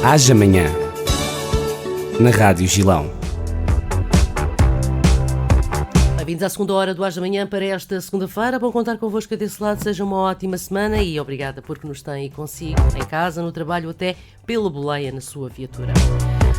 Haja Manhã, na Rádio Gilão. Bem-vindos à segunda hora do Haja Manhã para esta segunda-feira. Bom contar convosco desse lado. Seja uma ótima semana e obrigada porque nos tem consigo, em casa, no trabalho, até pela boleia na sua viatura.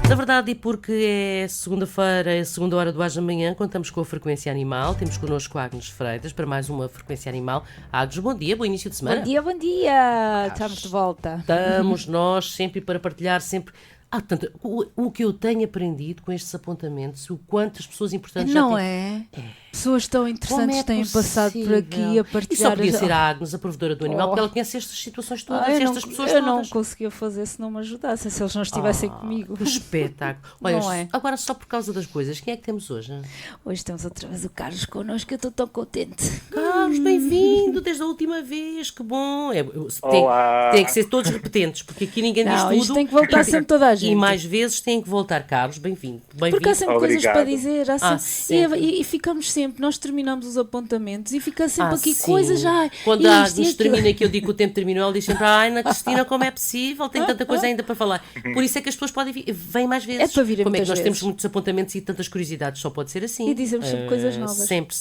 Na verdade, e porque é segunda-feira, é a segunda hora do Haja Manhã, contamos com a Frequência Animal. Temos connosco a Agnes Freitas para mais uma Frequência Animal. Agnes, bom dia, bom início de semana. Bom dia! Estamos de volta. Estamos nós sempre para partilhar, sempre... Portanto, o que eu tenho aprendido com estes apontamentos, o quanto as pessoas importantes já têm... Não é? Pessoas tão interessantes têm passado por aqui a partilhar... E só podia ser a Agnes, a provedora do animal, porque ela conhece estas situações todas, estas pessoas todas. Eu não conseguia fazer se não me ajudassem, se eles não estivessem comigo. Que espetáculo. Olha, Não é? agora só por causa das coisas, quem é que temos hoje? Hoje temos outra vez o Carlos connosco, eu estou tão contente. Carlos, bem-vindo, desde a última vez, que bom. Olá. Tem que ser todos repetentes, porque aqui ninguém diz Não, tudo. isto tem que voltar sempre toda a gente. E mais vezes tem que voltar. Carlos, bem-vindo. Porque há sempre coisas para dizer, sempre. E ficamos sempre, nós terminamos os apontamentos e fica sempre aqui sim. coisas já. Quando a Agnes termina aqui, eu digo que o tempo terminou, ela diz sempre: ai, Ana Cristina, como é possível? Tem tanta coisa ainda para falar. Por isso é que as pessoas podem vir, vêm mais vezes. É para virem como é que muitas nós temos vezes. muitos apontamentos e tantas curiosidades? Só pode ser assim. E dizemos sempre coisas novas. Sempre.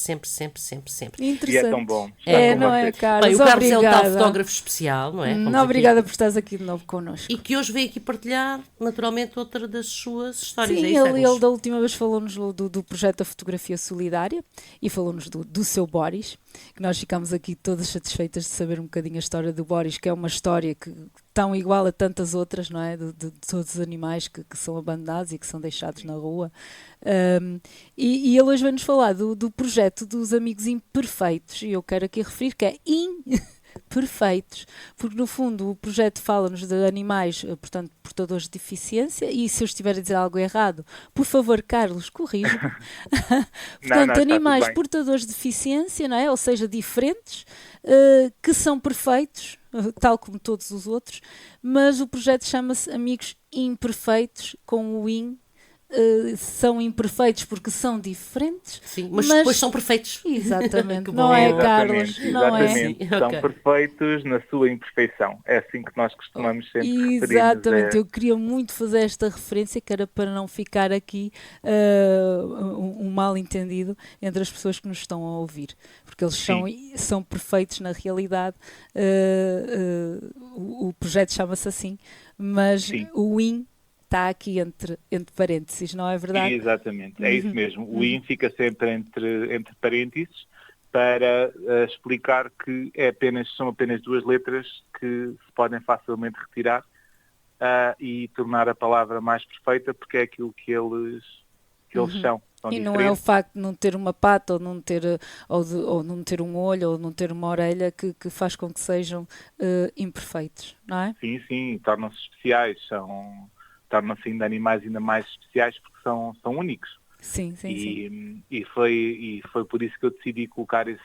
Interessante. E é tão bom. É, não é, Carlos? Bem, o Carlos é o tal Obrigada. fotógrafo especial, não é? Como Obrigada por estares aqui de novo connosco. E que hoje veio aqui partilhar, naturalmente, outra das suas histórias. Sim, é isso, ele da última vez falou-nos do projeto da fotografia solidária e falou-nos do seu Boris, que nós ficámos aqui todas satisfeitas de saber um bocadinho a história do Boris, que é uma história que tão igual a tantas outras, não é? De todos os animais que são abandonados e que são deixados na rua. E ele hoje vai-nos falar do projeto dos Amigos Imperfeitos, e eu quero aqui referir que é perfeitos, porque no fundo o projeto fala-nos de animais, portanto, portadores de deficiência, e se eu estiver a dizer algo errado, por favor, Carlos, corrija-me. Portanto, não, animais está tudo bem. portadores de deficiência, não é? Ou seja, diferentes, que são perfeitos, tal como todos os outros, mas o projeto chama-se Amigos Imperfeitos, com o IN. São imperfeitos porque são diferentes, Sim, mas depois são perfeitos. Exatamente, Que não bom. é, Carlos? Não é? Exatamente. Sim, São ok. perfeitos na sua imperfeição. É assim que nós costumamos sempre referir-nos. Exatamente, eu queria muito fazer esta referência, que era para não ficar aqui um mal-entendido entre as pessoas que nos estão a ouvir, porque eles são perfeitos na realidade. O projeto chama-se assim, mas Sim. o IN está aqui entre parênteses, não é verdade? Exatamente, é isso mesmo. O IN fica sempre entre parênteses para explicar que são apenas duas letras que se podem facilmente retirar e tornar a palavra mais perfeita, porque é aquilo que eles são. São E não é o diferentes. facto de não ter uma pata, ou não ter, ou não ter um olho, ou não ter uma orelha, que faz com que sejam imperfeitos, não é? Sim, tornam-se especiais, tornam-se ainda animais ainda mais especiais porque são únicos. Sim. E foi por isso que eu decidi colocar esse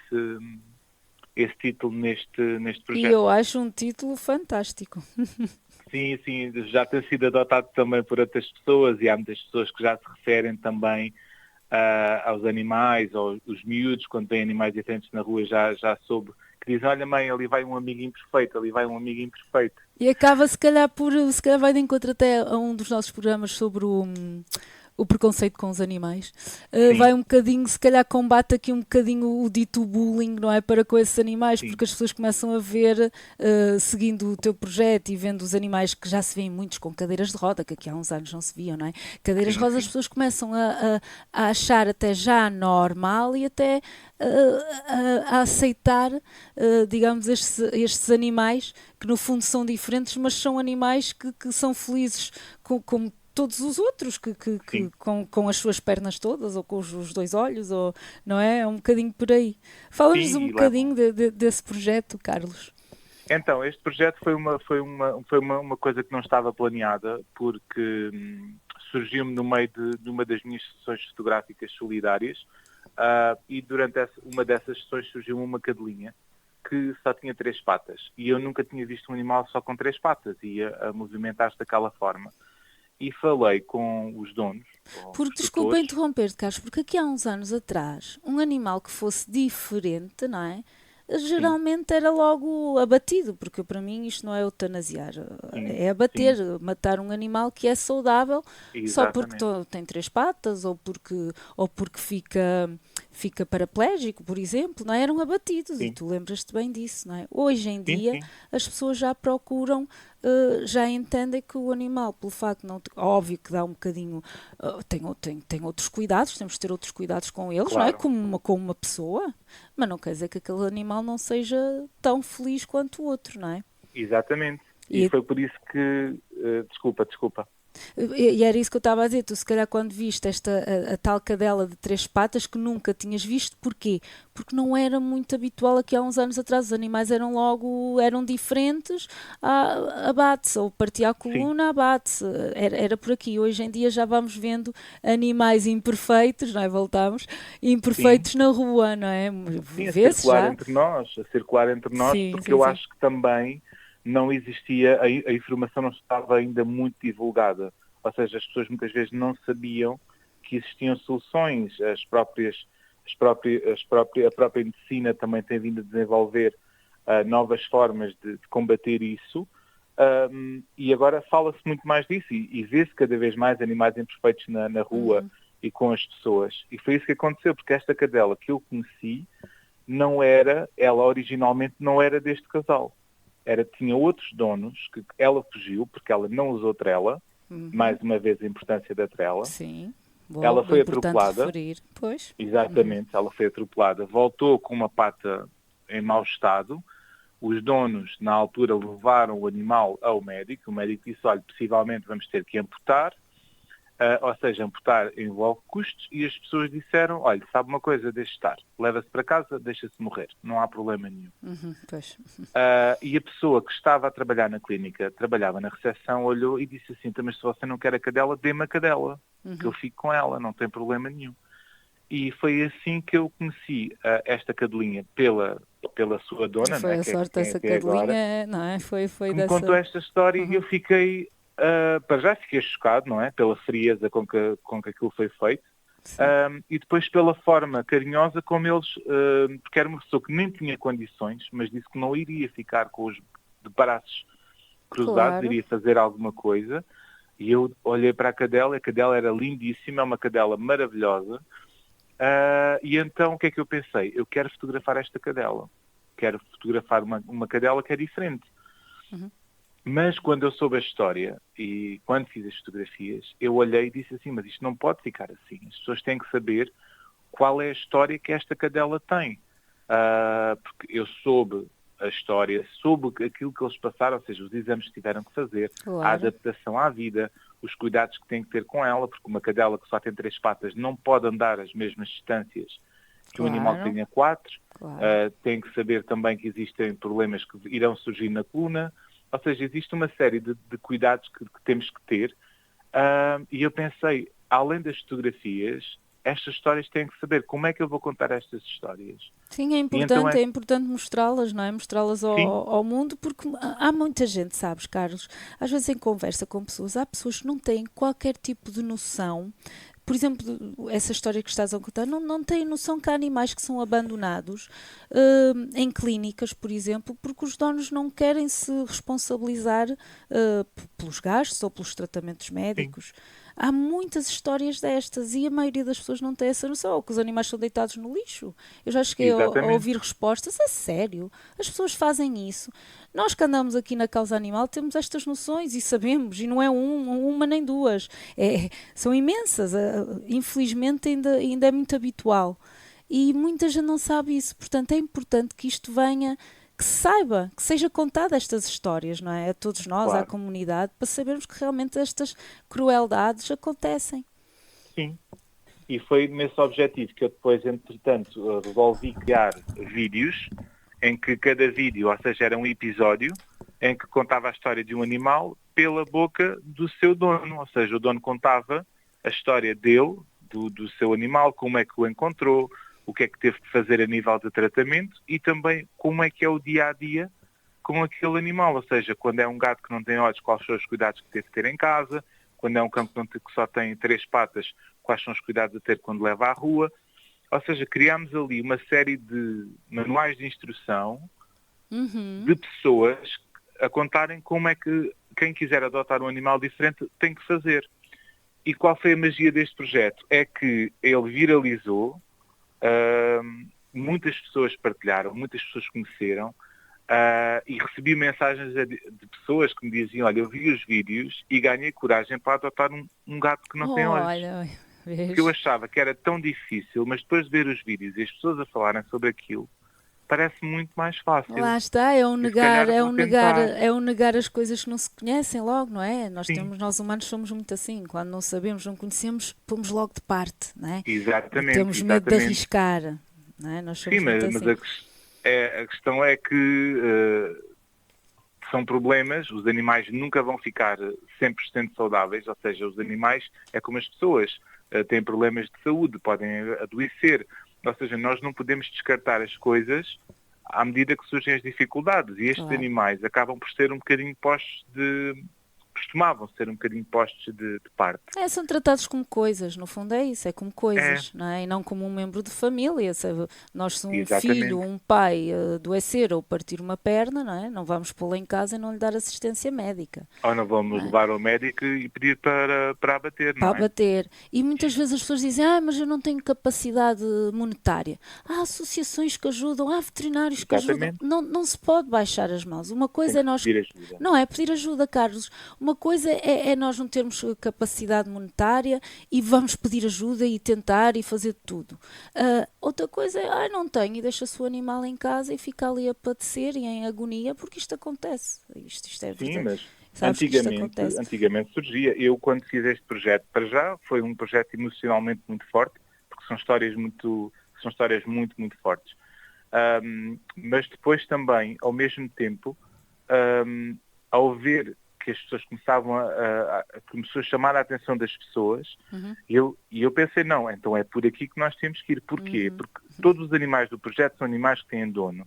título neste E projeto. eu acho um título fantástico. Sim, já tem sido adotado também por outras pessoas e há muitas pessoas que já se referem também aos animais, ou os miúdos, quando têm animais diferentes na rua, já soube, que dizem: olha mãe, ali vai um amigo imperfeito. E acaba, se calhar vai de encontro até a um dos nossos programas sobre o preconceito com os animais. Vai um bocadinho, se calhar combate aqui um bocadinho o dito bullying, não é? Para com esses animais, Sim. porque as pessoas começam a ver, seguindo o teu projeto e vendo os animais, que já se vêem muitos com cadeiras de roda, que aqui há uns anos não se viam, não é? Cadeiras de roda, as pessoas começam a achar até já normal e até a aceitar, digamos, estes animais, que no fundo são diferentes, mas são animais que são felizes como todos os outros, com as suas pernas todas, ou com os dois olhos, ou, não é? É um bocadinho por aí. Fala-nos Sim, um bocadinho desse projeto, Carlos. Então, este projeto foi uma coisa que não estava planeada, porque surgiu-me no meio de uma das minhas sessões fotográficas solidárias, e durante uma dessas sessões surgiu uma cadelinha que só tinha 3 patas, e eu nunca tinha visto um animal só com 3 patas, e a movimentar-se daquela forma. E falei com os donos. Desculpa interromper-te, Carlos, porque aqui há uns anos atrás, um animal que fosse diferente, não é? geralmente era logo abatido, porque para mim isto não é eutanasiar, Sim, é abater, sim, matar um animal que é saudável só porque exatamente. tem três patas ou porque fica paraplégico, por exemplo, não é? Eram abatidos e Sim, tu lembras-te bem disso, não é? Hoje em sim, dia sim, as pessoas já procuram, já entendem que o animal, pelo facto de não ter, óbvio que dá um bocadinho, tem outros cuidados, temos de ter outros cuidados com eles, não é? claro, Como uma pessoa, mas não quer dizer que aquele animal não seja tão feliz quanto o outro, não é? exatamente. E E foi por isso que, desculpa. E era isso que eu estava a dizer, tu se calhar quando viste a tal cadela de três patas que nunca tinhas visto, porquê? Porque não era muito habitual aqui há uns anos atrás, os animais eram diferentes, abate-se, ou partia a Sim, coluna, abate-se, era por aqui. Hoje em dia já vamos vendo animais imperfeitos, não é? Voltamos, sim, imperfeitos na rua, não é? sim, Vê-se já? a circular entre nós, Sim, porque sim, eu sim. acho que também não existia, a informação não estava ainda muito divulgada. Ou seja, as pessoas muitas vezes não sabiam que existiam soluções, a própria medicina também tem vindo a desenvolver novas formas de combater isso. E agora fala-se muito mais disso e vê-se cada vez mais animais imperfeitos na rua Uhum. e com as pessoas. E foi isso que aconteceu, porque esta cadela que eu conheci não era, ela originalmente não era deste casal. Tinha outros donos, que ela fugiu porque ela não usou trela, Uhum. mais uma vez a importância da trela. Sim, Ela bom, foi importante atropelada, referir. Pois. Uhum. exatamente, ela foi atropelada, voltou com uma pata em mau estado. Os donos, na altura, levaram o animal ao médico. O médico disse, olha, possivelmente vamos ter que amputar. Ou seja, amputar envolve custos, e as pessoas disseram, olha, sabe uma coisa, deixe estar, leva-se para casa, deixa-se morrer, não há problema nenhum. Uhum, pois. E a pessoa que estava a trabalhar na clínica, trabalhava na recepção, olhou e disse assim, mas se você não quer a cadela, dê-me a cadela, que eu Uhum. fico com ela, não tem problema nenhum. E foi assim que eu conheci esta cadelinha pela sua dona, Foi né, a que é sorte quem é dessa até agora, cadelinha, não é? Foi que me contou dessa. esta história e eu Uhum. fiquei, para já fiquei chocado, não é? Pela frieza com que aquilo foi feito. Sim, E depois pela forma carinhosa como eles, porque era uma pessoa que nem tinha condições, mas disse que não iria ficar com os de braços cruzados, claro. iria fazer alguma coisa. E eu olhei para a cadela era lindíssima, é uma cadela maravilhosa. E então o que é que eu pensei? Eu quero fotografar esta cadela. Quero fotografar uma cadela que é diferente. Uhum. Mas quando eu soube a história e quando fiz as fotografias, eu olhei e disse assim, mas isto não pode ficar assim. As pessoas têm que saber qual é a história que esta cadela tem. Porque eu soube a história, soube aquilo que eles passaram, ou seja, os exames que tiveram que fazer, a Claro, adaptação à vida, os cuidados que têm que ter com ela, porque uma cadela que só tem 3 patas não pode andar as mesmas distâncias que um animal que claro, tenha 4. claro. Tem que saber também que existem problemas que irão surgir na coluna. Ou seja, existe uma série de cuidados que temos que ter. E eu pensei, além das fotografias, estas histórias têm que saber como é que eu vou contar estas histórias. Sim, é E então importante, é importante mostrá-las, não é? Mostrá-las ao, sim, ao mundo, porque há muita gente, sabes, Carlos, às vezes em conversa com pessoas, há pessoas que não têm qualquer tipo de noção. Por exemplo, essa história que estás a contar, não têm noção que há animais que são abandonados em clínicas, por exemplo, porque os donos não querem se responsabilizar pelos gastos ou pelos tratamentos sim, médicos. Há muitas histórias destas e a maioria das pessoas não tem essa noção, ou que os animais são deitados no lixo. Eu já cheguei a exatamente. ouvir respostas, a sério, as pessoas fazem isso. Nós que andamos aqui na causa animal temos estas noções e sabemos, e não é uma nem duas, são imensas, infelizmente ainda é muito habitual. E muita gente não sabe isso, portanto é importante que isto venha, que se saiba, que seja contada estas histórias, não é? A todos nós, à Claro, comunidade, para sabermos que realmente estas crueldades acontecem. sim. E foi nesse objetivo que eu depois, entretanto, resolvi criar vídeos em que cada vídeo, ou seja, era um episódio, em que contava a história de um animal pela boca do seu dono. Ou seja, o dono contava a história dele, do seu animal, como é que o encontrou, o que é que teve que fazer a nível de tratamento e também como é que é o dia-a-dia com aquele animal. Ou seja, quando é um gato que não tem olhos, quais são os cuidados que teve que ter em casa, quando é um cão que só tem 3 patas, quais são os cuidados a ter quando leva à rua. Ou seja, criámos ali uma série de manuais de instrução Uhum. de pessoas a contarem como é que quem quiser adotar um animal diferente tem que fazer. E qual foi a magia deste projeto? É que ele viralizou, muitas pessoas partilharam, muitas pessoas conheceram, e recebi mensagens de pessoas que me diziam, olha, eu vi os vídeos e ganhei coragem para adotar um gato que não tem olhos. Olha, Porque eu vês? achava que era tão difícil, mas depois de ver os vídeos e as pessoas a falarem sobre aquilo, parece muito mais fácil. Lá está, é um E se negar, calhar é vou um negar, tentar. é um negar as coisas que não se conhecem logo, não é? Sim, Nós humanos somos muito assim, quando não sabemos, não conhecemos, pomos logo de parte, não é? E exatamente, temos medo de exatamente. arriscar, não é? Nós Sim, somos muito mas assim. a questão é que são problemas, os animais nunca vão ficar 100% saudáveis, ou seja, os animais é como as pessoas, têm problemas de saúde, podem adoecer, ou seja, nós não podemos descartar as coisas à medida que surgem as dificuldades, e estes Claro. animais acabam por ser um bocadinho postos costumavam ser um bocadinho postos de parte. É, são tratados como coisas, no fundo é isso, é como É, coisas, não é? E não como um membro de família. Se nós, se um filho, exatamente. um pai adoecer ou partir uma perna, não é? Não vamos pô-lo em casa e não lhe dar assistência médica, Ou não não vamos é? levar ao médico e pedir para abater, Para não é? abater. E muitas vezes as pessoas dizem, mas eu não tenho capacidade monetária. Há associações que ajudam, há veterinários que ajudam. Exatamente. Não, não se pode baixar as mãos. Uma Tem coisa é que nós... pedir ajuda. Não é pedir ajuda, Carlos. Uma coisa é nós não termos capacidade monetária e vamos pedir ajuda e tentar e fazer tudo. Outra coisa é, não tenho, e deixa-se o animal em casa e fica ali a padecer e em agonia, porque isto acontece. Isto é Sim, verdade. mas Sabes que isto acontece. antigamente surgia. Eu, quando fiz este projeto, para já, foi um projeto emocionalmente muito forte, porque são histórias muito fortes. Mas depois também, ao mesmo tempo, ao ver que as pessoas começou a chamar a atenção das pessoas, Uhum. e eu pensei, não, então é por aqui que nós temos que ir. Porquê? Porque todos os animais do projeto são animais que têm dono.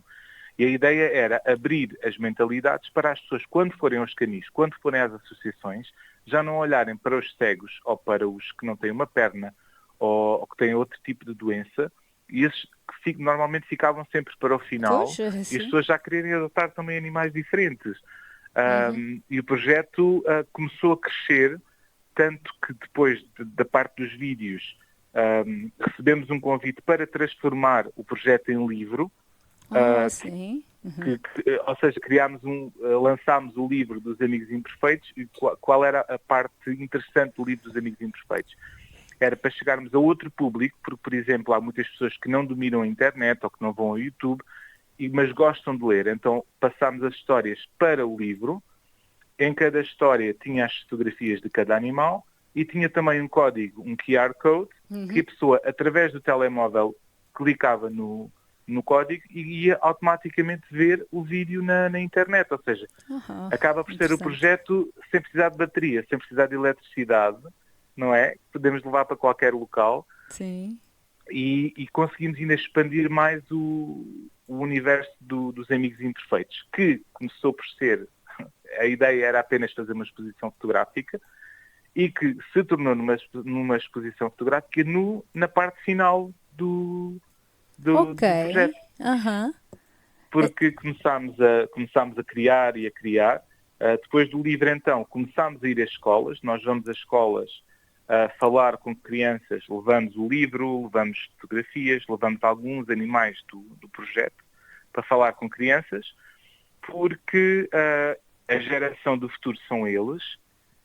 E a ideia era abrir as mentalidades para as pessoas, quando forem aos canis, quando forem às associações, já não olharem para os cegos ou para os que não têm uma perna ou que têm outro tipo de doença, e esses que normalmente ficavam sempre para o final, Pois, é e as assim. pessoas já quererem adotar também animais diferentes. Uhum. E o projeto começou a crescer, tanto que depois da parte dos vídeos recebemos um convite para transformar o projeto em livro, Sim. ou seja, lançámos o livro dos Amigos Imperfeitos, e qual era a parte interessante do livro dos Amigos Imperfeitos? Era para chegarmos a outro público, porque, por exemplo, há muitas pessoas que não dominam a internet ou que não vão ao YouTube, mas gostam de ler. Então passámos as histórias para o livro. Em cada história tinha as fotografias de cada animal e tinha também um código, um QR Code, que a pessoa, através do telemóvel, clicava no código e ia automaticamente ver o vídeo na internet. Ou seja, acaba por ser o projeto sem precisar de bateria, sem precisar de eletricidade, não é? Podemos levar para qualquer local. Sim. E conseguimos ainda expandir mais o universo dos Amigos Imperfeitos, que começou por ser, a ideia era apenas fazer uma exposição fotográfica e que se tornou numa exposição fotográfica na parte final do projeto. Aham. Porque começámos a criar e a criar. Depois do livro, então, começámos a ir às escolas. Nós vamos às escolas a falar com crianças, levamos o livro, levamos fotografias, levamos alguns animais do projeto para falar com crianças, porque a geração do futuro são eles,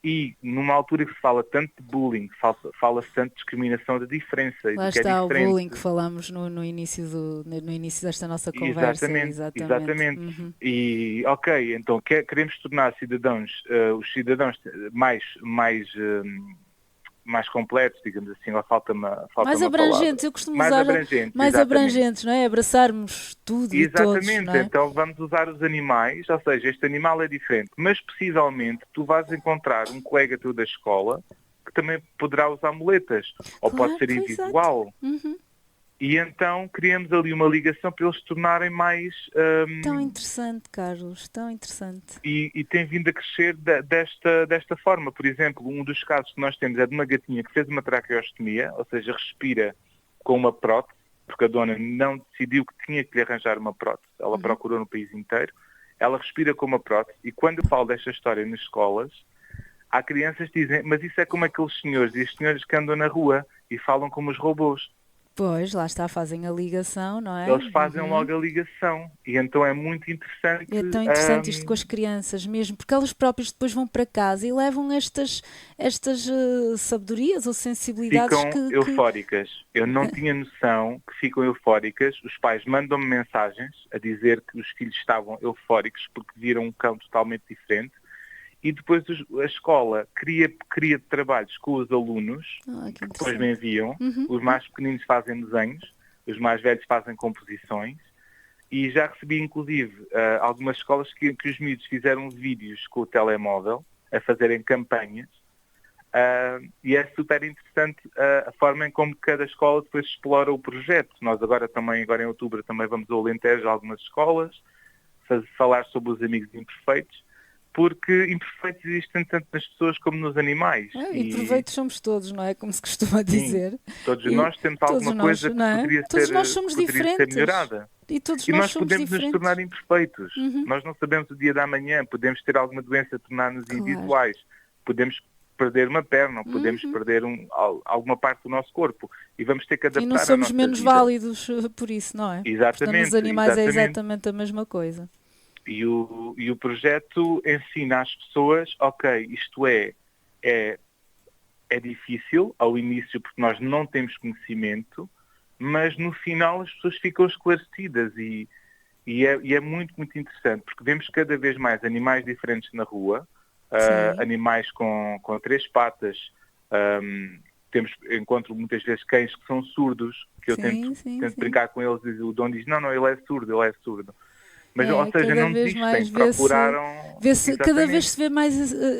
e numa altura que se fala tanto de bullying, fala-se tanto de discriminação, de diferença. Lá do que é está o diferente. bullying que falamos no início desta nossa conversa. Exatamente. Uhum. E, ok, então queremos tornar os cidadãos mais completos, digamos assim, falta Mais uma abrangentes, palavra. eu costumo Mais usar abrangentes, mais exatamente. abrangentes, não é? Abraçarmos tudo e todos, Exatamente, não é? então vamos usar os animais, ou seja, este animal é diferente, mas possivelmente tu vais encontrar um colega teu da escola que também poderá usar muletas, ou Claro, pode ser pois, invisual. Uhum. E então criamos ali uma ligação para eles se tornarem mais... Tão interessante, Carlos, tão interessante. E tem vindo a crescer desta forma. Por exemplo, um dos casos que nós temos é de uma gatinha que fez uma traqueostomia, ou seja, respira com uma prótese, porque a dona não decidiu que tinha que lhe arranjar uma prótese. Ela procurou no país inteiro. Ela respira com uma prótese. E quando eu falo desta história nas escolas, há crianças que dizem, mas isso é como aqueles senhores e as senhoras que andam na rua e falam como os robôs. Pois, lá está, fazem a ligação, não é? Eles fazem logo a ligação. E então é muito interessante. É tão interessante isto com as crianças mesmo, porque elas próprias depois vão para casa e levam estas sabedorias ou sensibilidades ficam eufóricas. Eu não tinha noção que ficam eufóricas. Os pais mandam-me mensagens a dizer que os filhos estavam eufóricos porque viram um cão totalmente diferente. E depois a escola cria trabalhos com os alunos, que depois me enviam. Os mais pequeninos fazem desenhos, os mais velhos fazem composições. E já recebi, inclusive, algumas escolas que os miúdos fizeram vídeos com o telemóvel, a fazerem campanhas. E é super interessante a forma em como cada escola depois explora o projeto. Nós agora em outubro, também vamos ao Alentejo, a algumas escolas, falar sobre os amigos imperfeitos. Porque imperfeitos existem tanto nas pessoas como nos animais. Imperfeitos somos todos, não é? Como se costuma dizer. Sim, todos nós temos alguma coisa que poderia ser melhorada. E todos nós somos podemos diferentes. nos tornar imperfeitos. Nós não sabemos o dia da manhã, podemos ter alguma doença, tornar-nos invisuais, podemos perder uma perna, podemos perder alguma parte do nosso corpo e vamos ter que adaptar a nossa vida. E não somos menos válidos por isso, não é? Exatamente. Portanto, nos animais é exatamente a mesma coisa. E o projeto ensina às pessoas, ok, isto é difícil ao início porque nós não temos conhecimento, mas no final as pessoas ficam esclarecidas e é muito, muito interessante, porque vemos cada vez mais animais diferentes na rua, animais com 3 patas, encontro muitas vezes cães que são surdos, que eu tento brincar com eles e o dono diz, não, ele é surdo. Mas, ou seja, não desistem, procuraram... Cada vez se vê mais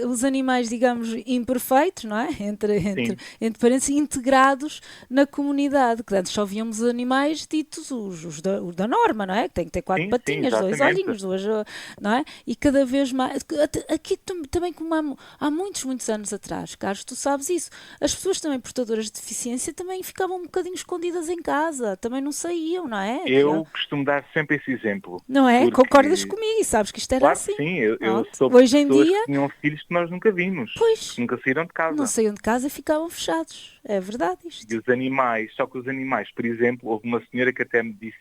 os animais, digamos, imperfeitos, não é? Entre parentes, integrados na comunidade. Que antes só víamos os animais ditos os da norma, não é? Que tem que ter 4 patinhas, 2 olhinhos, 2, não é? E cada vez mais... Aqui também, como há muitos, muitos anos atrás, Carlos, tu sabes isso, as pessoas também portadoras de deficiência também ficavam um bocadinho escondidas em casa, também não saíam, não é? Eu costumo dar sempre esse exemplo. Não é? Concordas comigo e sabes que isto era assim. Sim, eu sou hoje em dia que tinham filhos que nós nunca vimos, que nunca saíram de casa. Não saíam de casa e ficavam fechados. É verdade isto. E os animais, só que os animais, por exemplo, houve uma senhora que até me disse,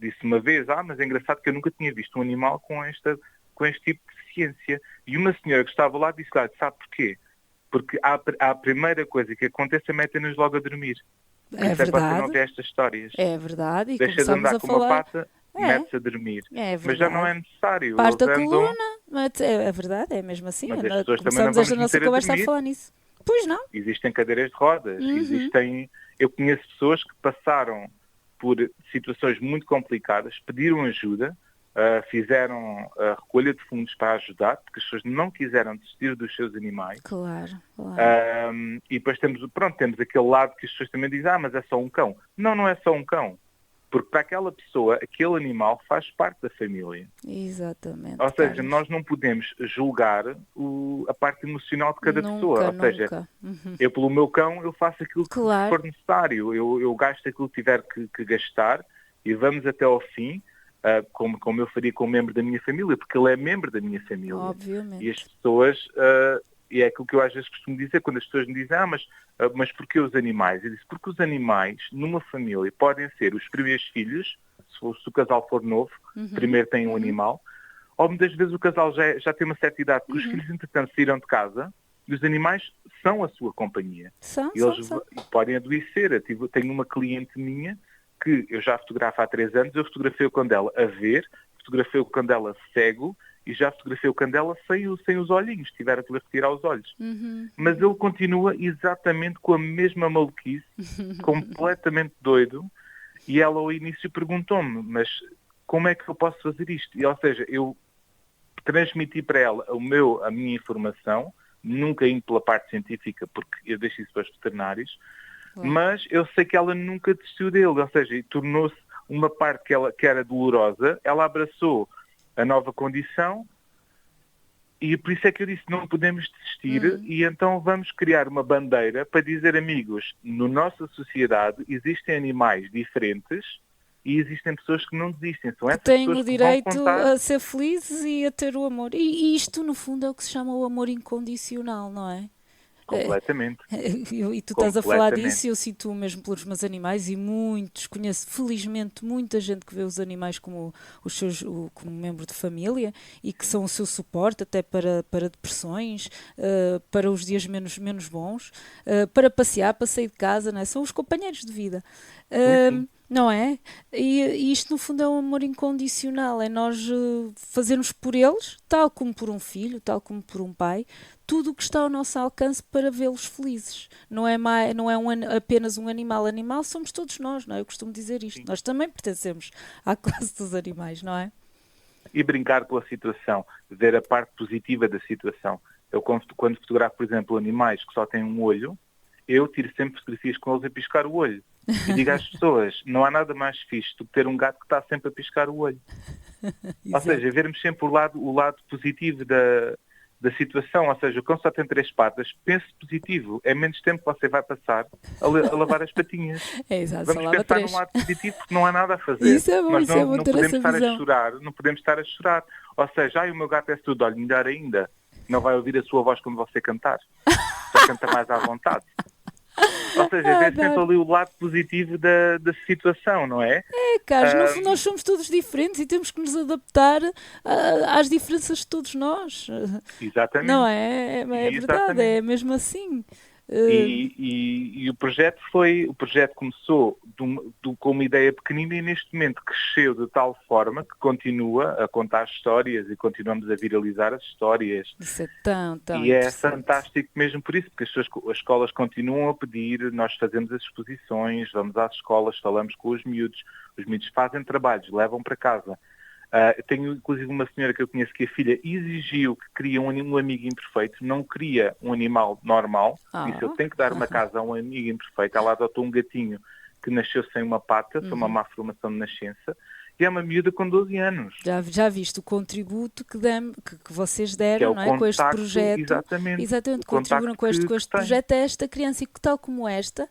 disse uma vez, mas é engraçado que eu nunca tinha visto um animal com este tipo de deficiência. E uma senhora que estava lá disse, sabe porquê? Porque a primeira coisa que acontece é meter-nos logo a dormir. É verdade. Não vê estas histórias. É verdade. E deixa de andar com uma pata... mete-se a dormir. Mas já não é necessário. Parte da coluna, é verdade, é mesmo assim. Mas as pessoas começamos esta nossa conversa a falar nisso. Pois não. Existem cadeiras de rodas, eu conheço pessoas que passaram por situações muito complicadas, pediram ajuda, fizeram a recolha de fundos para ajudar, porque as pessoas não quiseram desistir dos seus animais. Claro. E depois temos aquele lado que as pessoas também dizem, mas é só um cão. Não é só um cão. Porque para aquela pessoa, aquele animal faz parte da família. Exatamente. Ou seja, nós não podemos julgar a parte emocional de cada pessoa. Ou seja, eu pelo meu cão, eu faço aquilo que for necessário. Eu gasto aquilo que tiver que gastar e vamos até ao fim, como eu faria com um membro da minha família, porque ele é membro da minha família. Obviamente. E as pessoas... E é aquilo que eu às vezes costumo dizer, quando as pessoas me dizem, mas porquê os animais? Eu disse, porque os animais, numa família, podem ser os primeiros filhos, se o casal for novo, primeiro tem um animal, ou muitas vezes o casal já tem uma certa idade, porque os filhos, entretanto, saíram de casa, e os animais são a sua companhia. Eles podem adoecer. Eu tenho uma cliente minha, que eu já fotografo há 3 anos, eu fotografei o cão dela a ver, fotografei o cão dela cego, e já fotografei o cão dela sem os olhinhos, tiveram que retirar os olhos. Mas ele continua exatamente com a mesma maluquice, completamente doido, e ela ao início perguntou-me, mas como é que eu posso fazer isto? E, ou seja, eu transmiti para ela a minha informação, nunca indo pela parte científica, porque eu deixo isso para os veterinários, mas eu sei que ela nunca desistiu dele, ou seja, tornou-se uma parte que era dolorosa, ela abraçou a nova condição E por isso é que eu disse, não podemos desistir e então vamos criar uma bandeira para dizer, amigos, na nossa sociedade existem animais diferentes e existem pessoas que não desistem. São Que essas têm pessoas o que vão direito contar. a ser felizes e a ter o amor. E isto, no fundo, é o que se chama o amor incondicional, não é? Completamente. E tu estás a falar Completamente. disso e eu sinto o mesmo pelos meus animais e muitos, conheço felizmente muita gente que vê os animais como como membro de família e que são o seu suporte até para depressões, para os dias menos bons, para passear, para sair de casa, não é? São os companheiros de vida. Sim. Não é? E isto no fundo é um amor incondicional, é nós fazermos por eles, tal como por um filho, tal como por um pai, tudo o que está ao nosso alcance para vê-los felizes. Não é, apenas um animal. Animal somos todos nós, não é? Eu costumo dizer isto. Nós também pertencemos à classe dos animais, não é? E brincar com a situação, ver a parte positiva da situação. Eu quando fotografo, por exemplo, animais que só têm um olho, eu tiro sempre fotografias com eles a piscar o olho. E digo às pessoas, não há nada mais fixe do que ter um gato que está sempre a piscar o olho. Ou seja, vermos sempre o lado positivo da situação. Ou seja, o cão só tem 3 patas, pense positivo. É menos tempo que você vai passar a lavar as patinhas. É exato, Vamos só lava pensar 3. num lado positivo porque não há nada a fazer. Isso é bom, Nós isso é bom não ter podemos essa estar visão. a chorar, não podemos estar a chorar. Ou seja, o meu gato é tudo, olha, melhor ainda, não vai ouvir a sua voz quando você cantar. Já canta mais à vontade. Ou seja, ver sempre Adoro. ali o lado positivo da situação, não é? É, Carlos, no fundo nós somos todos diferentes e temos que nos adaptar às diferenças de todos nós. Exatamente. Não é? É verdade, Exatamente. é mesmo assim. E o projeto começou com uma ideia pequenina e neste momento cresceu de tal forma que continua a contar histórias e continuamos a viralizar as histórias. Isso é tão E é interessante. fantástico mesmo por isso, porque as escolas continuam a pedir, nós fazemos as exposições, vamos às escolas, falamos com os miúdos fazem trabalhos, levam para casa. Tenho inclusive uma senhora que eu conheço que a filha exigiu que queria um amigo imperfeito, não queria um animal normal, disse eu tenho que dar uma casa a um amigo imperfeito. Ela adotou um gatinho que nasceu sem uma pata, foi uma má formação de nascença, e é uma miúda com 12 anos. Já viste o contributo que vocês Que deram, é o não é? Com este contacto, projeto. exatamente. Exatamente, O contribuíram com contacto este que tem. projeto a esta criança e que tal como esta,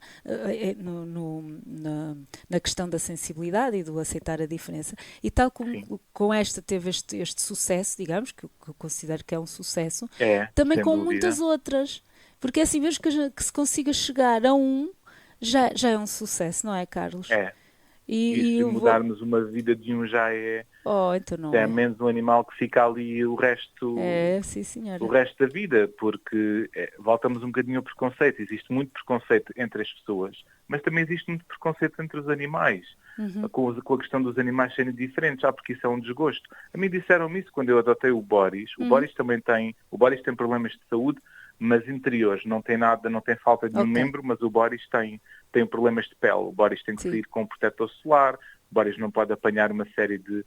na questão da sensibilidade e do aceitar a diferença, e tal como Sim. com esta teve este sucesso, digamos, que eu considero que é um sucesso, É, também sem com dúvida. muitas outras. Porque é assim mesmo que se consiga chegar a já é um sucesso, não é, Carlos? É. E E se eu vou... mudarmos uma vida de um já é então não é. menos um animal que fica ali o resto Sim, senhora. o resto da vida, porque voltamos um bocadinho ao preconceito. Existe muito preconceito entre as pessoas, mas também existe muito preconceito entre os animais, com a questão dos animais serem diferentes, porque isso é um desgosto. A mim disseram-me isso quando eu adotei o Boris. O Boris tem problemas de saúde, mas interiores, não tem nada, não tem falta de nenhum membro, mas o Boris tem problemas de pele. O Boris tem que sair com um protetor solar, o Boris não pode apanhar uma série de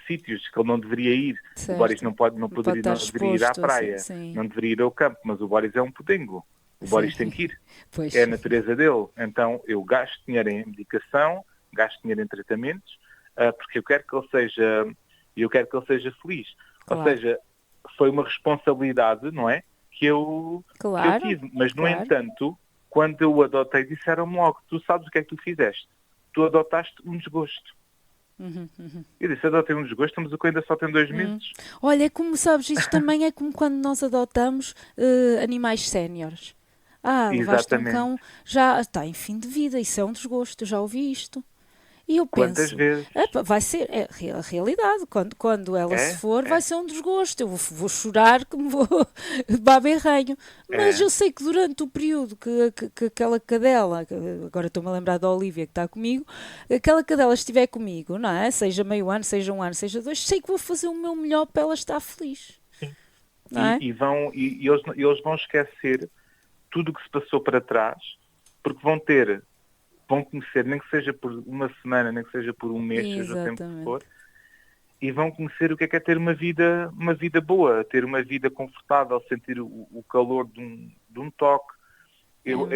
sítios que ele não deveria ir. Certo. O Boris não deveria ir à praia, sim. não deveria ir ao campo, mas o Boris é um pudengo. O Boris tem que ir. Pois. É a natureza dele. Então eu gasto dinheiro em medicação, gasto dinheiro em tratamentos, porque eu quero que ele seja feliz. Claro. Ou seja, foi uma responsabilidade, não é? Que eu tive. Mas, no entanto, quando eu o adotei, disseram-me logo, tu sabes o que é que tu fizeste? Tu adotaste um desgosto. Eu disse, adotei um desgosto, mas o que ainda só tem 2 meses. Olha, é como sabes, isto também é como quando nós adotamos animais séniores. Levaste um cão, já está em fim de vida, isso é um desgosto, eu já ouvi isto. E eu penso, quantas vezes? Vai ser a realidade, quando ela se for, vai ser um desgosto, eu vou chorar que me vou baberranho. Mas eu sei que durante o período que aquela cadela, agora estou-me a lembrar da Olívia que está comigo, aquela cadela estiver comigo, não é? Seja meio ano, seja um ano, seja 2, sei que vou fazer o meu melhor para ela estar feliz. Sim. Não é? E eles vão esquecer tudo o que se passou para trás, porque vão conhecer, nem que seja por uma semana, nem que seja por um mês, seja o tempo que for, e vão conhecer o que é ter uma vida boa, ter uma vida confortável, sentir o calor de um toque. Eu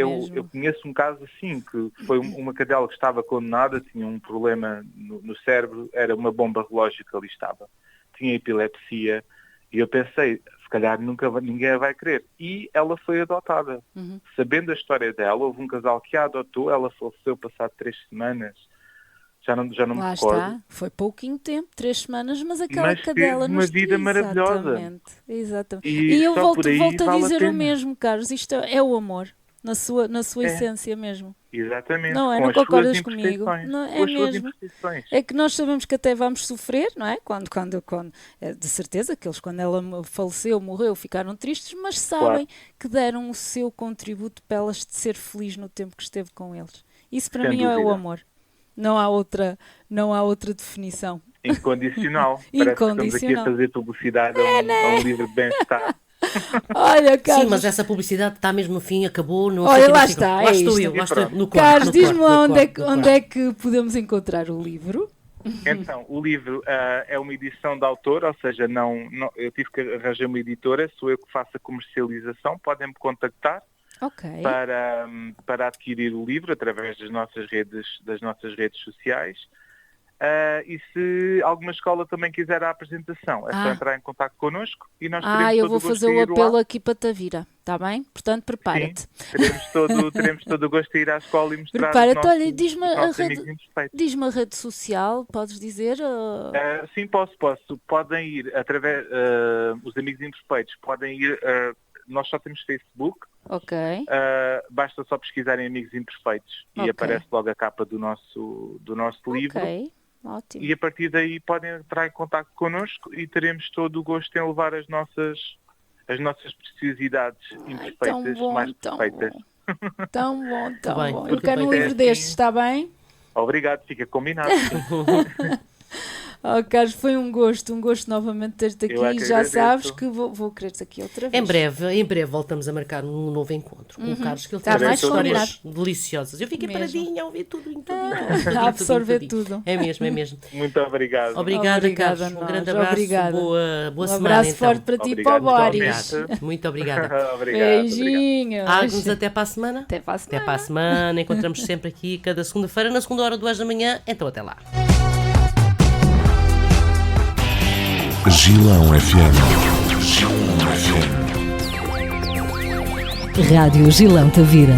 conheço um caso assim, que foi uma cadela que estava condenada, tinha um problema no cérebro, era uma bomba relógio que ali estava. tinha epilepsia, e eu pensei, se calhar ninguém a vai querer. E ela foi adotada. Sabendo a história dela, houve um casal que a adotou, ela faleceu passado 3 semanas, já não me Lá recordo. está, foi pouquinho tempo, 3 semanas, mas aquela Mas cadela teve uma nos vida maravilhosa. Exatamente. E E eu só volto por aí a vale a dizer o pena. mesmo, Carlos, isto é o amor, na sua É. essência mesmo. Exatamente. Não é? Com Não as suas concordas comigo? imperfeições. Não, é Com as suas mesmo. imperfeições. É que nós sabemos que até vamos sofrer, não é? Quando de certeza que eles, quando ela faleceu, morreu, ficaram tristes, mas sabem que deram o seu contributo para ela ser feliz no tempo que esteve com eles. Isso para Sem mim é o dúvida. amor. Não há outra definição. Incondicional. Parece que estamos aqui a Incondicional. fazer publicidade a um livro de bem-estar. Olha, Carlos. Sim, mas essa publicidade está mesmo no fim, acabou. Não Olha, sei lá quem está, Lá é estou isto. eu, lá E estou eu, pronto. no quarto. Carlos, no diz-me lá quarto, onde, no quarto. onde é que podemos encontrar o livro. Então, o livro é uma edição de autor, ou seja, eu tive que arranjar uma editora, sou eu que faço a comercialização, podem-me contactar Ok. para adquirir o livro através das nossas redes sociais. E se alguma escola também quiser a apresentação, é só entrar em contato connosco e nós teremos Eu todo vou o gosto fazer de o ir apelo lá. aqui para Tavira, está bem? Portanto, prepara-te. Teremos todo o gosto de ir à escola e mostrar Prepara-te, os olha, nossos, diz-me os a nossos rede- amigos imperfeitos. Diz-me a rede social, podes dizer? Sim, posso. Podem ir através, os amigos imperfeitos podem ir, nós só temos Facebook, Ok. basta só pesquisarem amigos imperfeitos e Ok. aparece logo a capa do nosso livro. Ok, ótimo. E a partir daí podem entrar em contato connosco e teremos todo o gosto em levar as nossas preciosidades imperfeitas, tão bom, mais tão perfeitas. bom. Tão bom, tão bem, bom. Eu muito quero um bem. livro destes, está bem? Obrigado, fica combinado. Carlos, foi um gosto novamente ter-te aqui. Eu é que Já agradeço. sabes que vou querer-te aqui outra vez. Em breve voltamos a marcar um novo encontro com o Carlos, que ele Tá tem mais histórias deliciosas. Eu fiquei Mesmo. paradinha a ouvir tudo. A absorver tudo. É mesmo. Muito obrigado. Obrigada, Obrigada Carlos. a Um nós. grande abraço. Obrigada. Boa Um semana, abraço então. forte para ti e para o Obrigado, Boris. igualmente. Muito obrigada. Obrigado. Beijinhos. Agnes, até para a semana. Até para a semana. Até para a semana. Encontramos sempre aqui cada segunda-feira, na segunda hora, 2 da manhã. Então até lá. Gilão FM. Rádio Gilão Tavira.